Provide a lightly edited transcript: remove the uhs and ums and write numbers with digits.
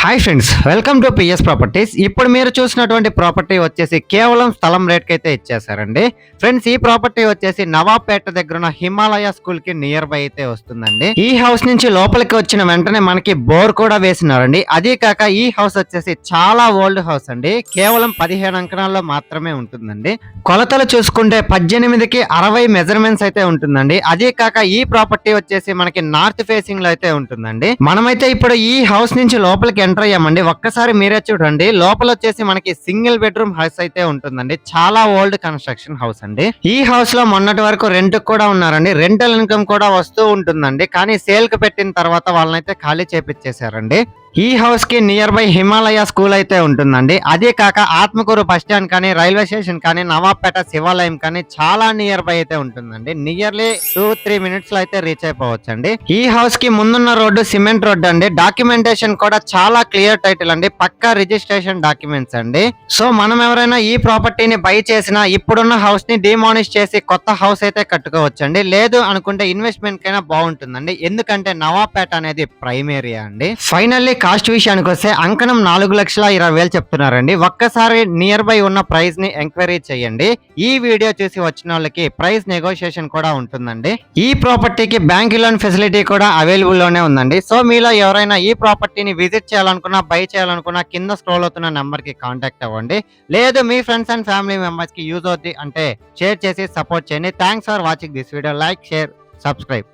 Hi friends, welcome to PS properties. ఇప్పుడు మీరు చూసినటువంటి ప్రాపర్టీ వచ్చేసి కేవలం స్థలం రేట్కి అయితే ఇచ్చేసారండి. ఫ్రెండ్స్, ఈ ప్రాపర్టీ వచ్చేసి నవాబ్పేట దగ్గర ఉన్న హిమాలయ స్కూల్ కి నియర్ బై అయితే వస్తుందండి. ఈ హౌస్ నుంచి లోపలికి వచ్చిన వెంటనే మనకి బోర్ కూడా వేసినారండి. అదే కాక ఈ హౌస్ వచ్చేసి చాలా ఓల్డ్ హౌస్ అండి. కేవలం 15 అంకణాల్లో మాత్రమే ఉంటుందండి. కొలతలు చూసుకుంటే 18కి 60 మెజర్మెంట్స్ అయితే ఉంటుందండి. అదే కాక ఈ ప్రాపర్టీ వచ్చేసి మనకి నార్త్ ఫేసింగ్ లో అయితే ఉంటుందండి. మనమైతే ఇప్పుడు ఈ హౌస్ నుంచి లోపలికి ఎంటర్ అయ్యామండి. ఒక్కసారి మీరే చూడండి. లోపల వచ్చేసి మనకి సింగిల్ బెడ్రూమ్ హౌస్ అయితే ఉంటుందండి. చాలా ఓల్డ్ కన్స్ట్రక్షన్ హౌస్ అండి. ఈ హౌస్ లో మొన్నటి వరకు రెంట్ కూడా ఉన్నారండి. రెంటల్ ఇన్కమ్ కూడా వస్తూ ఉంటుందండి. కానీ సేల్ కి పెట్టిన తర్వాత వాళ్ళనైతే ఖాళీ చేపించేశారండి. ఈ హౌస్ కి నియర్ బై హిమాలయ స్కూల్ అయితే ఉంటుందండి. అదే కాక ఆత్మకూరు బస్ స్టాండ్ కానీ, రైల్వే స్టేషన్ కానీ, నవాబ్పేట శివాలయం కానీ చాలా నియర్ బై అయితే ఉంటుందండి. నియర్లీ 2-3 మినిట్స్ లో అయితే రీచ్ అయిపోవచ్చండి. ఈ హౌస్ కి ముందున్న రోడ్డు సిమెంట్ రోడ్డు అండి. డాక్యుమెంటేషన్ కూడా చాలా క్లియర్ టైటిల్ అండి. పక్కా రిజిస్ట్రేషన్ డాక్యుమెంట్స్ అండి. సో మనం ఎవరైనా ఈ ప్రాపర్టీని బై చేసినా ఇప్పుడున్న హౌస్ ని డిమానిష్ చేసి కొత్త హౌస్ అయితే కట్టుకోవచ్చండి. లేదు అనుకుంటే ఇన్వెస్ట్మెంట్ కైనా బాగుంటుందండి. ఎందుకంటే నవాబ్పేట అనేది ప్రైమ్ ఏరియా అండి. ఫైనల్లీ కాస్ట్ విషయానికి వస్తే అంకణం 4,20,000 చెప్తున్నారండి. ఒక్కసారి నియర్ బై ఉన్న ప్రైస్ ని ఎంక్వైరీ చేయండి. ఈ వీడియో చూసి వచ్చిన వాళ్ళకి ప్రైస్ నెగోషియేషన్ కూడా ఉంటుందండి. ఈ ప్రాపర్టీకి బ్యాంక్ లోన్ ఫెసిలిటీ కూడా అవైలబుల్ లోనే ఉందండి. సో మీలో ఎవరైనా ఈ ప్రాపర్టీని విజిట్ చేయాలనుకున్నా, బై చేయాలనుకున్నా కింద స్క్రోల్ అవుతున్న నెంబర్ కి కాంటాక్ట్ అవ్వండి. లేదు మీ ఫ్రెండ్స్ అండ్ ఫ్యామిలీ మెంబర్స్ కి యూజ్ అవుతుంది అంటే షేర్ చేసి సపోర్ట్ చేయండి. Thanks for watching this video. Like, share, subscribe.